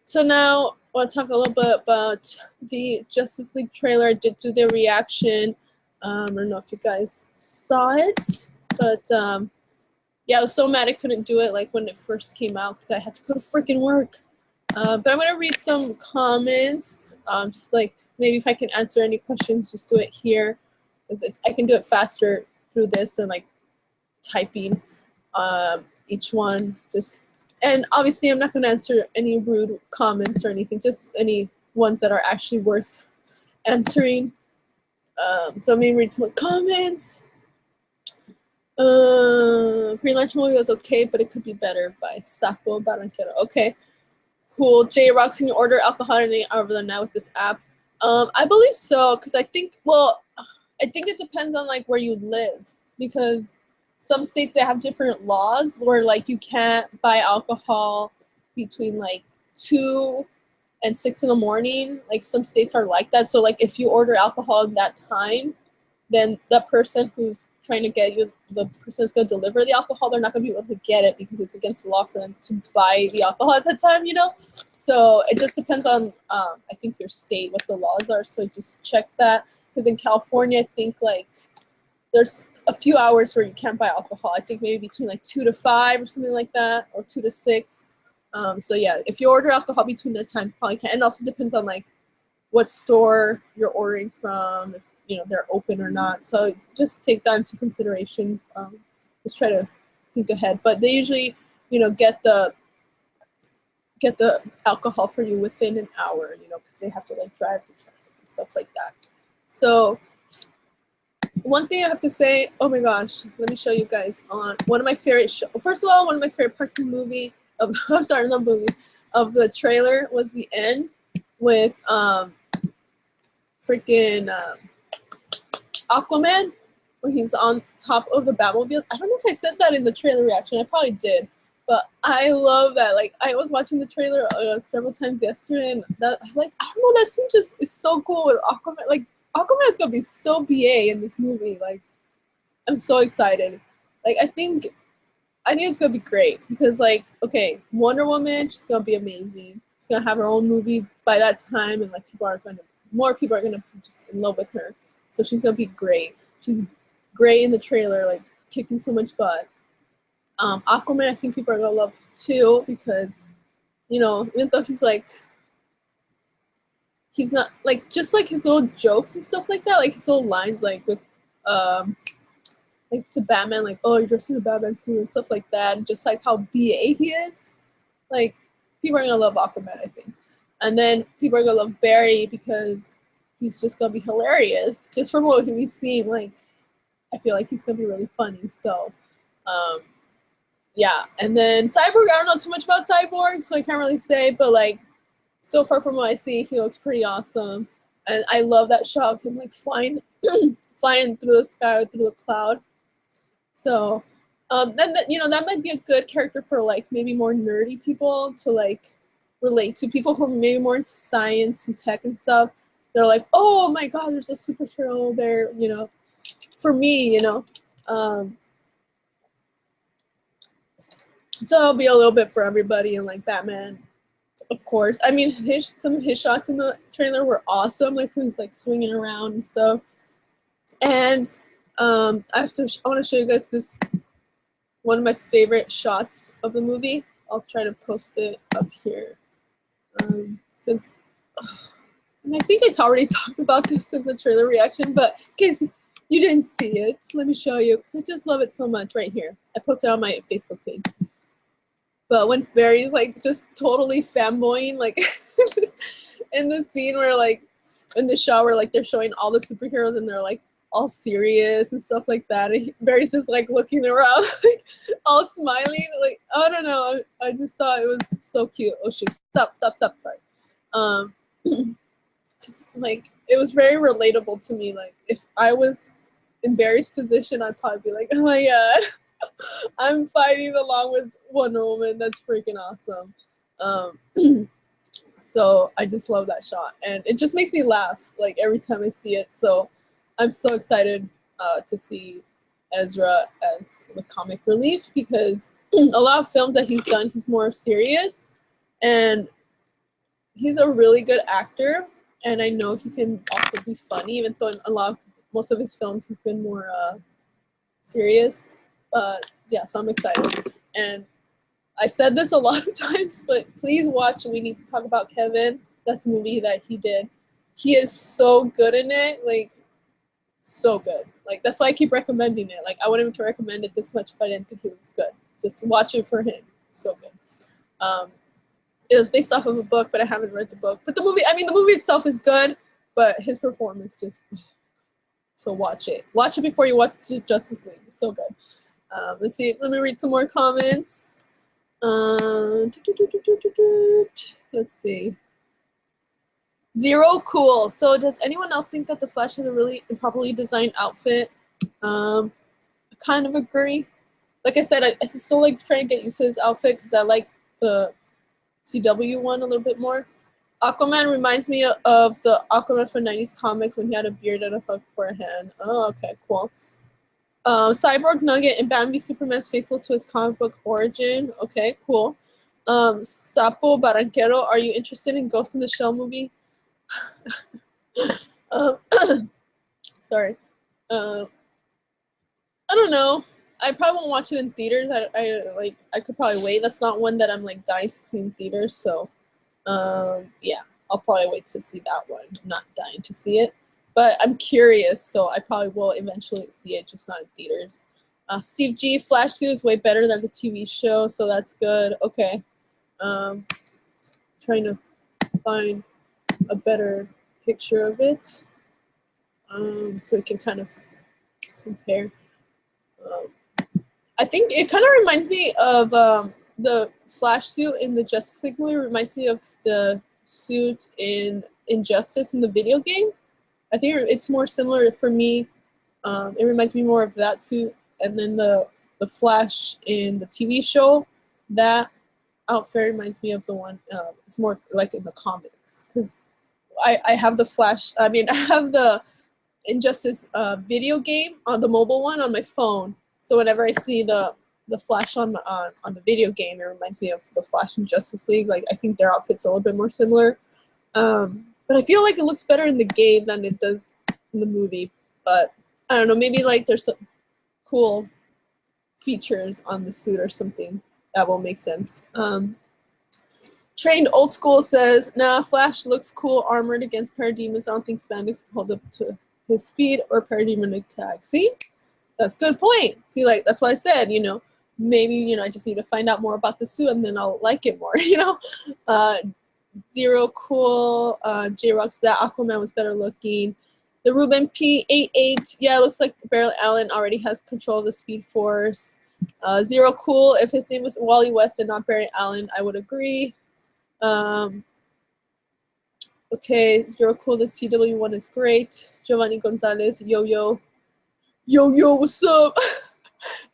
So now I want to talk a little bit about the Justice League trailer. I did do the reaction. I don't know if you guys saw it, but yeah, I was so mad I couldn't do it like when it first came out because I had to go to freaking work. But I'm gonna read some comments. Just like maybe if I can answer any questions, just do it here because I can do it faster through this than like typing each one. And obviously I'm not gonna answer any rude comments or anything. Just any ones that are actually worth answering. So let me read some comments. Green Lantern movie was okay, but it could be better by Sapo Barranquero. Okay, cool. J Rocks, can you order alcohol any over the night with this app? I believe so, because I think it depends on like where you live, because some states they have different laws where like you can't buy alcohol between like 2 and 6 in the morning. Like some states are like that. So like if you order alcohol at that time, then the person who's trying to get you, the person that's going to deliver the alcohol, they're not going to be able to get it because it's against the law for them to buy the alcohol at that time, you know? So it just depends on, I think, your state, what the laws are. So just check that. Because in California, I think, like, there's a few hours where you can't buy alcohol. I think maybe between, like, 2 to 5 or something like that, or 2 to 6. So, yeah, if you order alcohol between that time, you probably can. And also depends on, like, what store you're ordering from, if you know they're open or not. So just take that into consideration. Just try to think ahead. But they usually, get the alcohol for you within an hour, because they have to like drive the traffic and stuff like that. So one thing I have to say, oh my gosh, let me show you guys on one of my favorite first of all, one of my favorite parts of the movie I'm sorry, not movie, of the trailer was the end with freaking Aquaman when he's on top of the Batmobile. I don't know if I said that in the trailer reaction. I probably did, but I love that. Like I was watching the trailer several times yesterday, and I don't know, that scene just is so cool with Aquaman. Like Aquaman is gonna be so BA in this movie. Like I'm so excited. Like I think it's gonna be great because like okay, Wonder Woman, she's gonna be amazing. She's gonna have her own movie by that time, and like more people are gonna be just in love with her. So she's gonna be great. She's great in the trailer, like kicking so much butt. Aquaman, I think people are gonna love too because, even though he's not like just like his little jokes and stuff like that, like his little lines, like with like to Batman, like oh you're dressed in a Batman suit and stuff like that, and just like how BA he is, like people are gonna love Aquaman, I think, and then people are gonna love Barry because he's just gonna be hilarious. Just from what we've seen, like I feel like he's gonna be really funny. So, yeah. And then Cyborg, I don't know too much about Cyborg, so I can't really say. But like, so far from what I see, he looks pretty awesome, and I love that shot of him like flying, flying through the sky, through the cloud. So, then that might be a good character for like maybe more nerdy people to like relate to. People who are maybe more into science and tech and stuff. They're like, oh my god, there's a superhero there, for me, so it'll be a little bit for everybody. And like Batman, of course. I mean, some of his shots in the trailer were awesome, like when he's like swinging around and stuff. And I want to show you guys this one of my favorite shots of the movie. I'll try to post it up here because and I think I already talked about this in the trailer reaction, but in case you didn't see it, let me show you because I just love it so much. Right here, I posted it on my Facebook page. But when Barry's like just totally fanboying, like in the scene where like in the shower, like they're showing all the superheroes and they're like all serious and stuff like that, and Barry's just like looking around, like, all smiling. Like I don't know, I just thought it was so cute. Oh shoot! Stop! Sorry. Like it was very relatable to me. Like if I was in Barry's position, I'd probably be like, oh my god, I'm fighting along with Wonder Woman. That's freaking awesome. So I just love that shot, and it just makes me laugh like every time I see it. So I'm so excited to see Ezra as the comic relief because a lot of films that he's done, he's more serious, and he's a really good actor, and I know he can also be funny, even though in most of his films he's been more serious. But yeah, so I'm excited. And I said this a lot of times, but please watch We Need to Talk About Kevin. That's a movie that he did. He is so good in it, like so good. Like that's why I keep recommending it. Like I wouldn't even recommend it this much if I didn't think it was good. Just watch it for him. So good. Um, it was based off of a book, but I haven't read the book. But the movie, I mean, the movie itself is good, but his performance just. So watch it. Watch it before you watch Justice League. It's so good. Let's see. Let me read some more comments. Let's see. Zero cool. So does anyone else think that the Flash is a really improperly designed outfit? I kind of agree. Like I said, I'm still like trying to get used to his outfit because I like the CW one a little bit more. Aquaman reminds me of the Aquaman from 90s comics when he had a beard and a hook for a hand. Oh, okay, cool. Cyborg Nugget and Bambi Superman's faithful to his comic book origin. Okay, cool. Sapo Barranquero, are you interested in Ghost in the Shell movie? um, sorry. I don't know. I probably won't watch it in theaters. I could probably wait. That's not one that I'm like dying to see in theaters. So, yeah, I'll probably wait to see that one. I'm not dying to see it, but I'm curious, so I probably will eventually see it, just not in theaters. Steve G, Flash suit is way better than the TV show, so that's good. Okay. Trying to find a better picture of it, so we can kind of compare. I think it kind of reminds me of the Flash suit in the Justice League movie. Reminds me of the suit in Injustice in the video game. I think it's more similar for me. It reminds me more of that suit, and then the Flash in the TV show. That outfit reminds me of the one. It's more like in the comics because I have the Flash. I mean, I have the Injustice video game on the mobile one on my phone. So whenever I see the Flash on the video game, it reminds me of the Flash in Justice League. Like I think their outfits are a little bit more similar. But I feel like it looks better in the game than it does in the movie. But I don't know, maybe like there's some cool features on the suit or something that will make sense. Trained Old School says, nah, Flash looks cool armored against parademons. I don't think spandex can hold up to his speed or parademon attack. See? That's a good point. See, like, that's what I said, maybe, I just need to find out more about the suit and then I'll like it more, Zero cool. J-Rock's that Aquaman was better looking. The Ruben P88, yeah, it looks like Barry Allen already has control of the Speed Force. Zero cool. If his name was Wally West and not Barry Allen, I would agree. Okay, Zero cool. The CW one is great. Giovanni Gonzalez, yo, what's up?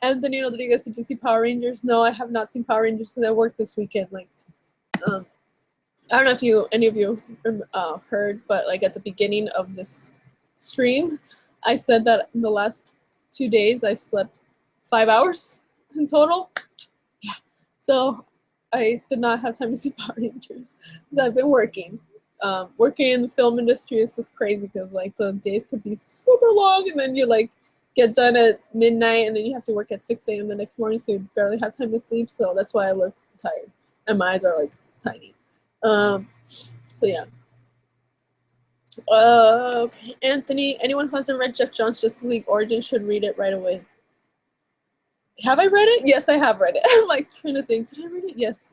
Anthony Rodriguez, did you see Power Rangers? No, I have not seen Power Rangers because I worked this weekend. Like, I don't know if any of you heard, but like at the beginning of this stream, I said that in the last 2 days I slept 5 hours in total. Yeah, so I did not have time to see Power Rangers because I've been working. Working in the film industry is just crazy because like the days could be super long and then you like get done at midnight and then you have to work at 6 a.m. the next morning, so you barely have time to sleep. So that's why I look tired and my eyes are like tiny. So yeah. Okay, Anthony, anyone who hasn't read Jeff Johns' Justice League Origin should read it right away. Have I read it? Yes, I have read it. I'm like trying to think. Did I read it? Yes.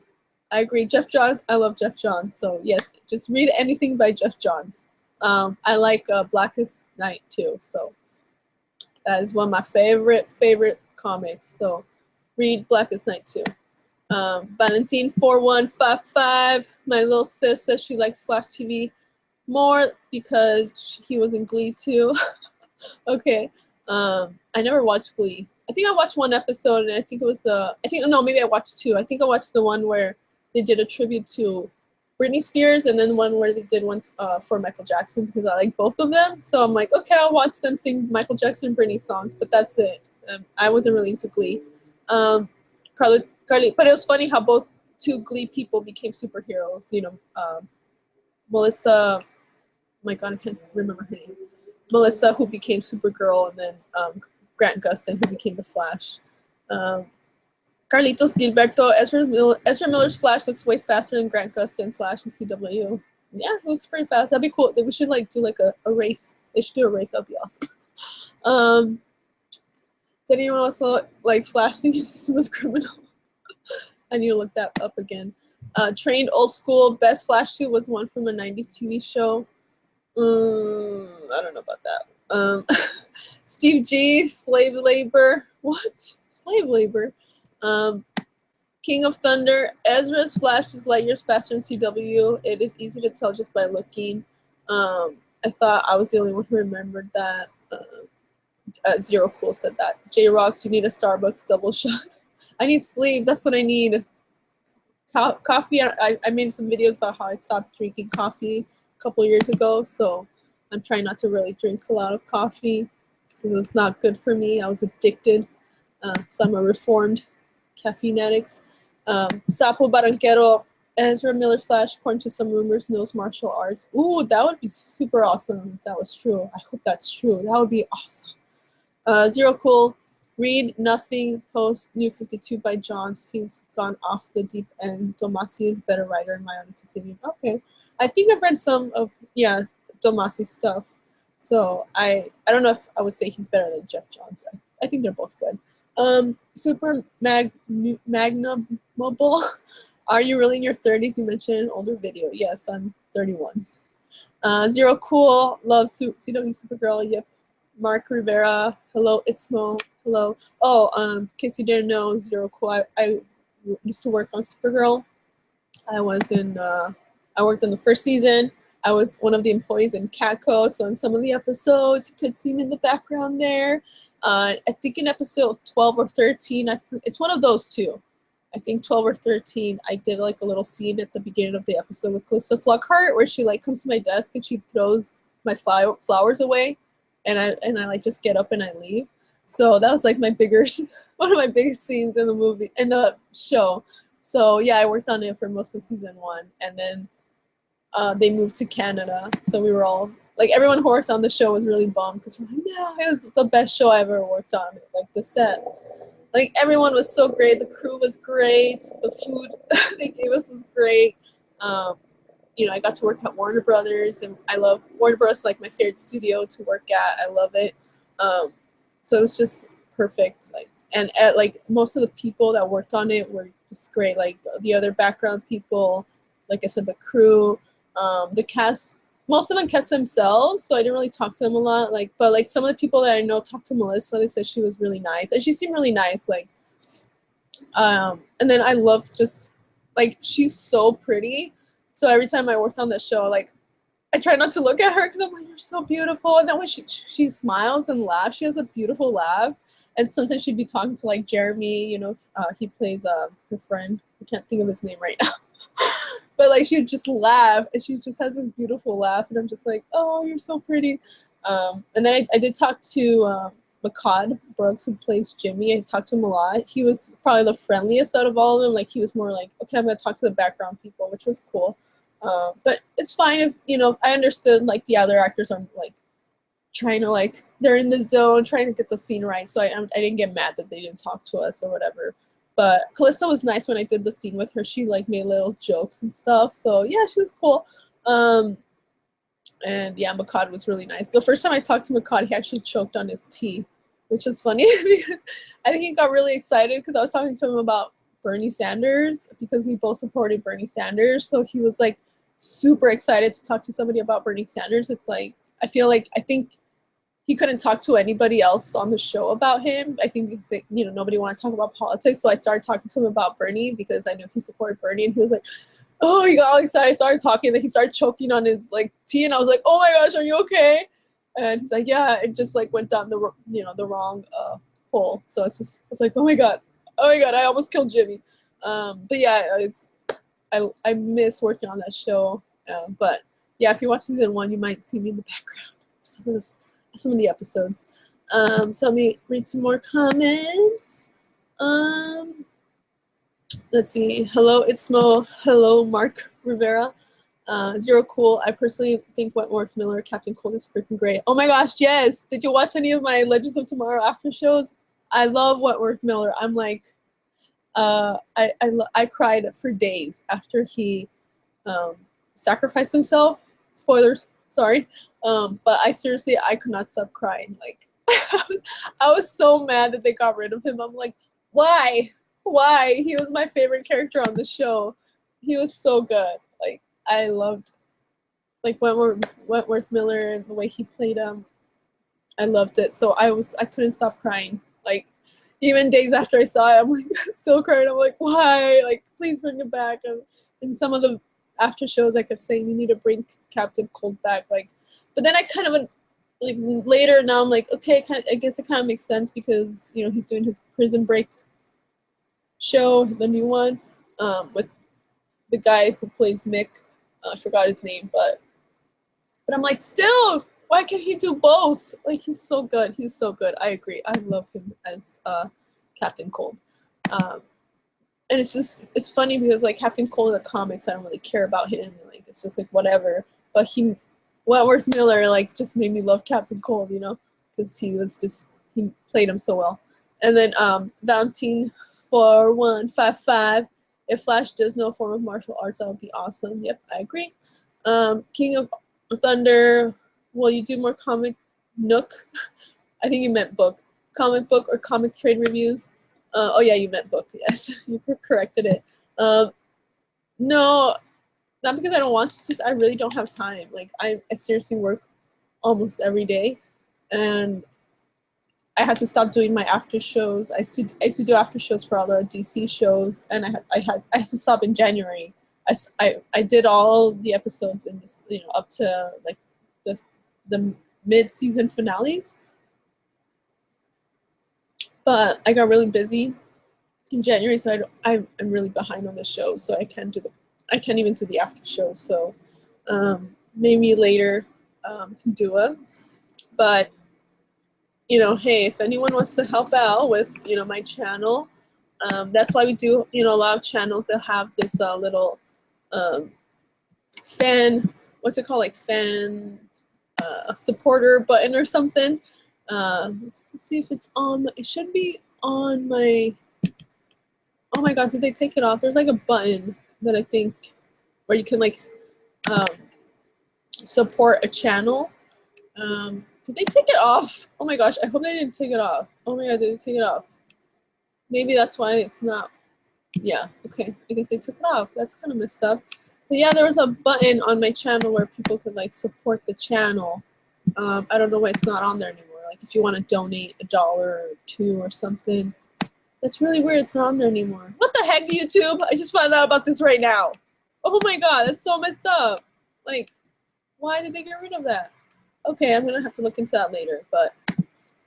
I agree. Jeff Johns, I love Jeff Johns. So yes, just read anything by Jeff Johns. I like Blackest Night too. So that is one of my favorite comics. So read Blackest Night too. Valentine4155, my little sis says she likes Flash TV more because he was in Glee too. Okay. I never watched Glee. I think I watched one episode, and I think it was maybe I watched two. I think I watched the one where they did a tribute to Britney Spears, and then one where they did one for Michael Jackson because I like both of them. So I'm like, okay, I'll watch them sing Michael Jackson and Britney songs, but that's it. I wasn't really into Glee. Carly, but it was funny how both two Glee people became superheroes. Melissa, oh my god, I can't remember her name. Melissa, who became Supergirl, and then Grant Gustin, who became the Flash. Um, Carlitos Gilberto, Ezra Miller's Flash looks way faster than Grant Gustin Flash in CW. Yeah, it looks pretty fast. That'd be cool. We should like do like a race. They should do a race. That'd be awesome. Did anyone also like Flash singing Smooth Criminal? I need to look that up again. Trained Old School, best Flash suit was one from a 90s TV show. I don't know about that. Steve G, slave labor. What? Slave labor. King of Thunder, Ezra's Flash is light years faster in CW. It is easy to tell just by looking. I thought I was the only one who remembered that. Zero Cool said that. J-Rocks, you need a Starbucks double shot. I need sleep. That's what I need. Coffee. I made some videos about how I stopped drinking coffee a couple years ago. So I'm trying not to really drink a lot of coffee. So it was not good for me. I was addicted. So I'm a reformed caffeine addict. Sapo Barranquero, Ezra Miller's Flash, according to some rumors, knows martial arts. Ooh, that would be super awesome if that was true. I hope that's true. That would be awesome. Zero Cool, read Nothing, post New 52 by Johns. He's gone off the deep end. Tomasi is a better writer in my honest opinion. Okay. I think I've read some of, Tomasi's stuff. So I don't know if I would say he's better than Jeff Johns. I think they're both good. Super Magnumable. Are you really in your 30s? You mentioned an older video. Yes, I'm 31. Zero Cool. Love CW Supergirl. Yep. Mark Rivera. Hello, it's Mo. Hello. Oh, in case you didn't know, Zero Cool. I used to work on Supergirl. I worked in the first season. I was one of the employees in Catco, so in some of the episodes, you could see me in the background there. I think in episode 12 or 13, it's one of those two. I think 12 or 13, I did like a little scene at the beginning of the episode with Calista Flockhart, where she like comes to my desk and she throws my flowers away, and I like just get up and I leave. So that was like one of my biggest scenes in the show. So yeah, I worked on it for most of season 1, and then they moved to Canada. So we were all like, everyone who worked on the show was really bummed because we're like, no, it was the best show I ever worked on. Like the set, like everyone was so great. The crew was great. The food they gave us was great. I got to work at Warner Brothers, and I love Warner Bros. Like my favorite studio to work at. I love it. So it was just perfect. And most of the people that worked on it were just great. Like the other background people, like I said, the crew, the cast. Most of them kept to themselves, so I didn't really talk to them a lot. But some of the people that I know talked to Melissa. They said she was really nice, and she seemed really nice. And then I love just she's so pretty. So every time I worked on the show, I try not to look at her because I'm like, you're so beautiful. And then when she smiles and laughs, she has a beautiful laugh. And sometimes she'd be talking to Jeremy. He plays her friend. I can't think of his name right now. But she would just laugh, and she just has this beautiful laugh, and I'm just like, oh, you're so pretty. And then I did talk to Makad Brooks, who plays Jimmy. I talked to him a lot. He was probably the friendliest out of all of them. He was more like, okay, I'm gonna talk to the background people, which was cool. But it's fine if I understood the other actors are trying to they're in the zone, trying to get the scene right. So I didn't get mad that they didn't talk to us or whatever. But Calista was nice when I did the scene with her. She made little jokes and stuff. So yeah, she was cool. And yeah, Makad was really nice. The first time I talked to Makad, he actually choked on his tea, which was funny because I think he got really excited because I was talking to him about Bernie Sanders, because we both supported Bernie Sanders. So he was super excited to talk to somebody about Bernie Sanders. It's I think he couldn't talk to anybody else on the show about him. I think because nobody wanted to talk about politics. So I started talking to him about Bernie because I knew he supported Bernie, and he was like, oh, he got all excited. I started talking, then he started choking on his tea, and I was like, oh my gosh, are you okay? And he's like, yeah, it just went down the wrong hole. So it's like, oh my god, I almost killed Jimmy. But yeah, I miss working on that show. But yeah, if you watch season 1, you might see me in the background. Some of the episodes. So let me read some more comments. Let's see. Hello, it's Mo. Hello, Mark Rivera. Zero Cool. I personally think Wentworth Miller, Captain Cold is freaking great. Oh my gosh, yes! Did you watch any of my Legends of Tomorrow after shows? I love Wentworth Miller. I'm like, I cried for days after he um, sacrificed himself. Spoilers, sorry. But I could not stop crying. Like, I was so mad that they got rid of him. I'm like, why? Why? He was my favorite character on the show. He was so good. Like, I loved like Wentworth Miller and the way he played him. I loved it. So I couldn't stop crying. Like, even days after I saw it, I'm like still crying. I'm like, why? Like, please bring it back. And some of the after shows, I kept saying, you need to bring Captain Cold back. Like, but then I kind of like later now I'm like, okay, I guess it kind of makes sense because he's doing his Prison Break show, the new one, with the guy who plays Mick. I forgot his name, but I'm like, still, why can't he do both? Like, he's so good. He's so good. I agree. I love him as Captain Cold. And it's funny because, like, Captain Cold in the comics, I don't really care about him. Like, it's just, like, whatever. But Wentworth Miller, like, just made me love Captain Cold, because he played him so well. And then Valentine 4155, if Flash does no form of martial arts, that would be awesome. Yep, I agree. King of Thunder, will you do more comic nook? I think you meant book. Comic book or comic trade reviews? Oh yeah, you meant book, yes. You corrected it. No, not because I don't want to, it's just I really don't have time. Like, I seriously work almost every day, and I had to stop doing my after shows. I used to do after shows for all the DC shows, and I had to stop in January. I did all the episodes in this, up to like the mid-season finales, but I got really busy in January, so I'm really behind on the show, so I can't even do the after show. So maybe later can do it, but hey, if anyone wants to help out with my channel, that's why we do a lot of channels that have this little fan, what's it called, like fan supporter button or something. Let's see if it's on. It should be on my. Oh my god, did they take it off? There's like a button that I think where you can like support a channel. Did they take it off? Oh my gosh, I hope they didn't take it off. Oh my god, did they take it off? Maybe that's why it's not. Yeah, okay. I guess they took it off. That's kind of messed up. But yeah, there was a button on my channel where people could like support the channel. I don't know why it's not on there anymore. Like, if you want to donate $1 or $2 or something. That's really weird. It's not on there anymore. What the heck, YouTube? I just found out about this right now. Oh my god, that's so messed up. Like, why did they get rid of that? Okay, I'm going to have to look into that later. But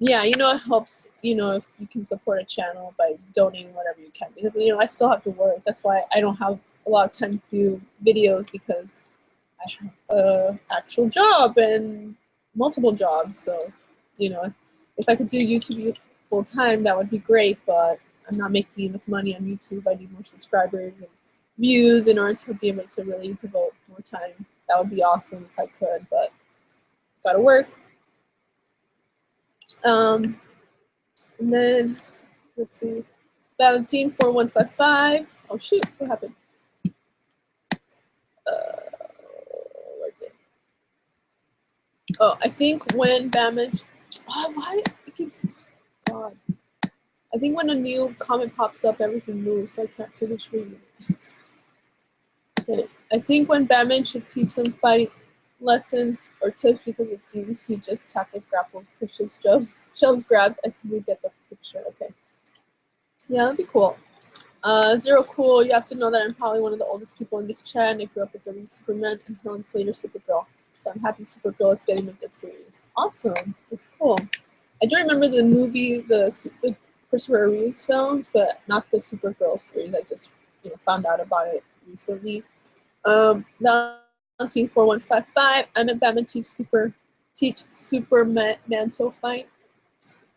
yeah, it helps, if you can support a channel by donating whatever you can. Because, I still have to work. That's why I don't have a lot of time to do videos, because I have an actual job and multiple jobs. So, if I could do YouTube full time, that would be great. But I'm not making enough money on YouTube. I need more subscribers and views in order to be able to really devote more time. That would be awesome if I could, but gotta work. And then let's see, Valentine 4155. Oh shoot, what happened? Where's it? Oh, I think when Damage. Oh, why it keeps. God. I think when a new comment pops up, everything moves, so I can't finish reading it. Okay. I think when Batman should teach them fighting lessons or tips, because it seems he just tackles, grapples, pushes, shoves, grabs. I think we get the picture. Okay. Yeah, that'd be cool. Zero Cool, you have to know that I'm probably one of the oldest people in this chat, and I grew up with the Superman and Helen Slater Supergirl. So I'm happy Supergirl is getting a good series. Awesome. That's cool. I do remember the movie, the Christopher Reeves films, but not the Supergirl series. I just found out about it recently. Valentine 4155. I'm at Batman teach Superman to fight.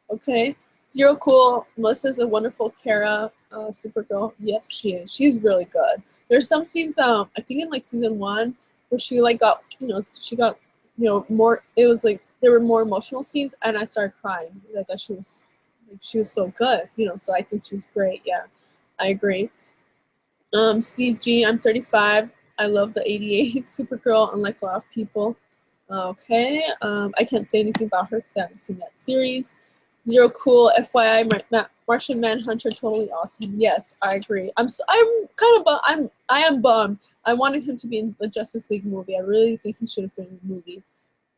Okay. Zero Cool. Melissa's a wonderful Kara Supergirl. Yep, she is. She's really good. There's some scenes, I think in like season 1, where she like got, you know, she got, you know, more. It was like there were more emotional scenes, and I started crying. I thought she was so good, you know. So I think she's great. Yeah, I agree. Steve G, I'm 35. I love the 88 Supergirl, unlike a lot of people. Okay, I can't say anything about her because I haven't seen that series. Zero Cool, FYI, Martian Manhunter, totally awesome. Yes, I agree. I'm kind of I am bummed. I wanted him to be in the Justice League movie. I really think he should have been in the movie,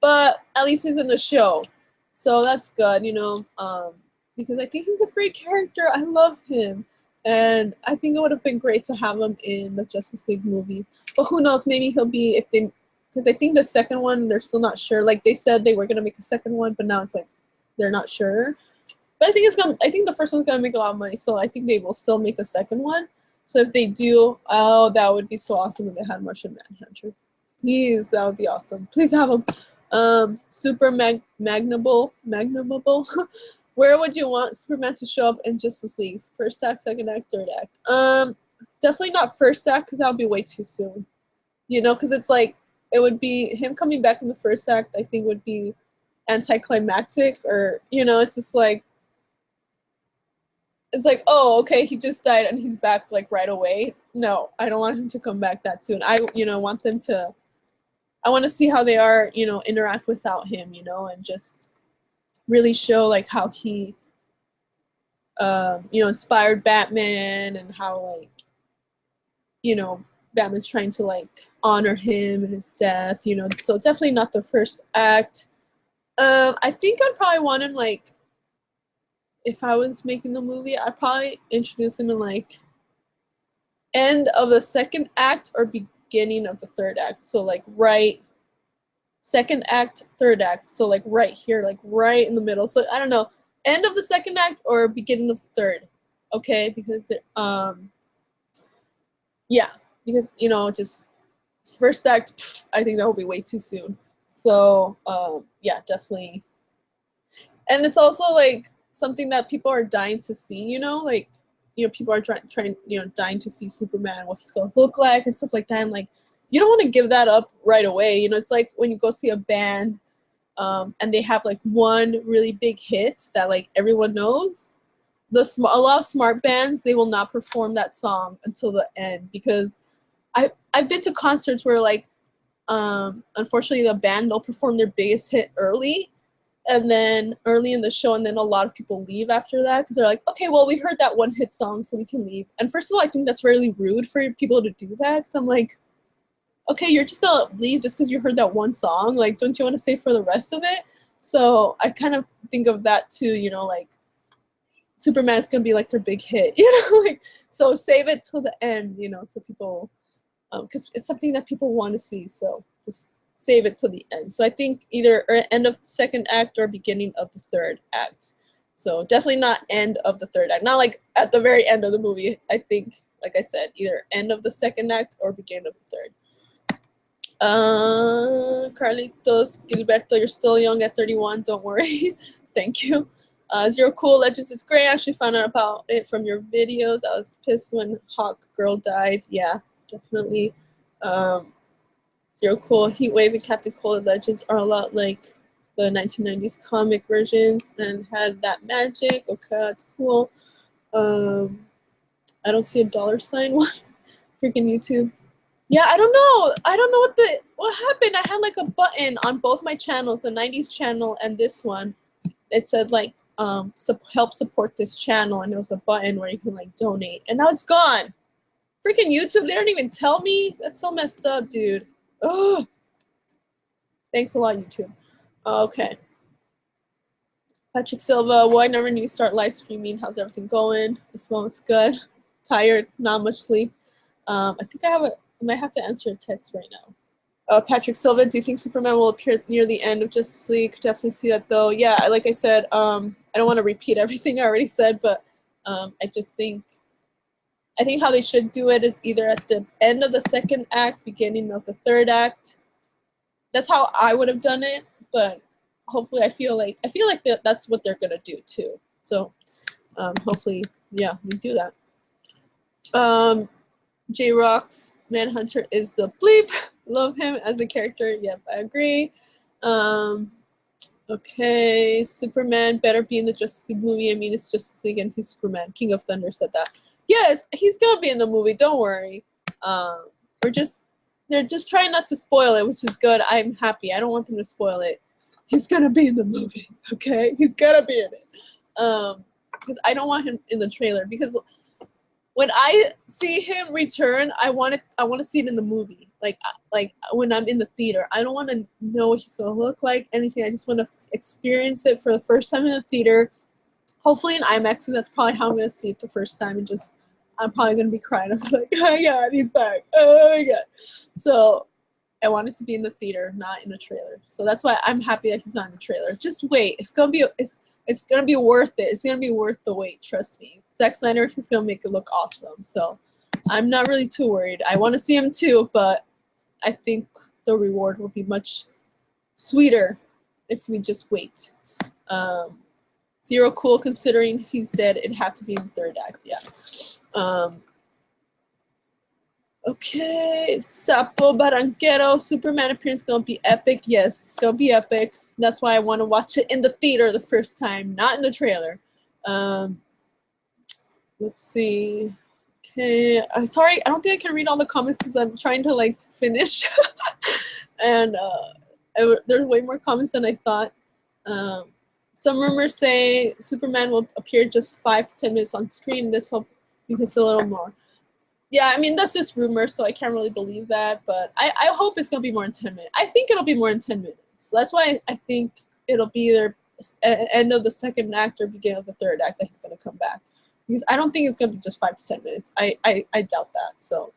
but at least he's in the show, so that's good. You know, because I think he's a great character. I love him. And I think it would have been great to have him in the Justice League movie. But who knows? Maybe he'll be if they, because I think the second one they're still not sure. Like they said they were gonna make a second one, but now it's like they're not sure. But I think it's gonna. I think the first one's gonna make a lot of money, so I think they will still make a second one. So if they do, oh, that would be so awesome if they had Martian Manhunter. Please, that would be awesome. Please have him. Super magnable. Where would you want Superman to show up in Justice League? First act, second act, third act? Definitely not first act because that would be way too soon. You know, because it's like it would be him coming back in the first act. I think would be anticlimactic, or you know, it's like oh, okay, he just died and he's back like right away. No, I don't want him to come back that soon. I want them to. I want to see how they are, you know, interact without him, you know, and just really show like how he you know, inspired Batman, and how like, you know, Batman's trying to like honor him and his death, you know. So definitely not the first act. I think I'd probably want him like, if I was making the movie, I'd probably introduce him in like end of the second act or beginning of the third act. So like right second act, third act. So like right here, like right in the middle. So I don't know, end of the second act or beginning of the third. Okay, because yeah, because you know, just first act, I think that will be way too soon. So yeah, definitely. And it's also like something that people are dying to see, you know, like, you know, people are trying, you know, dying to see Superman, what he's gonna look like and stuff like that. And like, you don't want to give that up right away. You know, it's like when you go see a band, and they have like one really big hit that like everyone knows. A lot of smart bands, they will not perform that song until the end, because I've been to concerts where like, unfortunately the band, they'll perform their biggest hit early, and then early in the show, and then a lot of people leave after that because they're like, okay, well, we heard that one hit song, so we can leave. And first of all, I think that's really rude for people to do that, because I'm like, okay, you're just gonna leave just because you heard that one song. Like, don't you want to stay for the rest of it? So I kind of think of that too, you know, like Superman's gonna be like their big hit, you know, like, so save it till the end, you know, so people, because it's something that people want to see, so just save it till the end. So I think either end of second act or beginning of the third act. So definitely not end of the third act, not like at the very end of the movie. I think, like I said, either end of the second act or beginning of the third. Carlitos Gilberto, you're still young at 31. Don't worry. Thank you. Zero Cool Legends is great. I actually found out about it from your videos. I was pissed when Hawk Girl died. Yeah, definitely. Zero Cool, Heatwave, and Captain Cold Legends are a lot like the 1990s comic versions and had that magic. Okay, that's cool. I don't see a $sign one. Freaking YouTube. Yeah, I don't know. I don't know what happened. I had like a button on both my channels, the 90s channel and this one. It said like help support this channel, and there was a button where you can like donate, and now it's gone. Freaking YouTube, they don't even tell me. That's so messed up, dude. Ugh. Thanks a lot, YouTube. Okay. Patrick Silva, why never need to start live streaming? How's everything going? This moment's good. Tired, not much sleep. I think I might have to answer a text right now. Patrick Silva, do you think Superman will appear near the end of Justice League? Definitely see that though. Yeah, like I said, I don't want to repeat everything I already said, but I think how they should do it is either at the end of the second act, beginning of the third act. That's how I would have done it, but hopefully I feel like that's what they're gonna do too. So hopefully, yeah, we do that. J-Rock's Manhunter is the bleep. Love him as a character. Yep, I agree. Um, okay, Superman better be in the Justice League movie. I mean, it's Justice League and he's Superman. King of Thunder said that. Yes, he's gonna be in the movie. Don't worry. Um, we're just they're just trying not to spoil it, which is good. I'm happy. I don't want them to spoil it. He's gonna be in the movie. Okay, he's gonna be in it. Because I don't want him in the trailer because when I see him return, I want to see it in the movie. Like when I'm in the theater, I don't want to know what he's gonna look like, anything. I just want to experience it for the first time in the theater. Hopefully in IMAX, and that's probably how I'm gonna see it the first time. And just I'm probably gonna be crying. I'm like, oh my god, he's back. Oh my god. So I want it to be in the theater, not in the trailer. So that's why I'm happy that he's not in the trailer. Just wait. It's gonna be worth it. It's gonna be worth the wait. Trust me. Zack Snyder, he's gonna make it look awesome. So I'm not really too worried. I want to see him too, but I think the reward will be much sweeter if we just wait. Zero cool considering he's dead. It'd have to be in the third act. Yeah. Okay, Sapo Barranquero, Superman appearance gonna be epic. Yes, it's gonna be epic. That's why I want to watch it in the theater the first time, not in the trailer. Let's see. Okay, I'm sorry, I don't think I can read all the comments because I'm trying to like finish, and there's way more comments than I thought. Some rumors say Superman will appear just 5 to 10 minutes on screen. This hope you can see a little more. Yeah, I mean, that's just rumors, so I can't really believe that, but I hope it's going to be more than 10 minutes. I think it'll be more than 10 minutes. That's why I think it'll be either end of the second act or beginning of the third act that he's going to come back. Because I don't think it's going to be just 5 to 10 minutes. I doubt that. So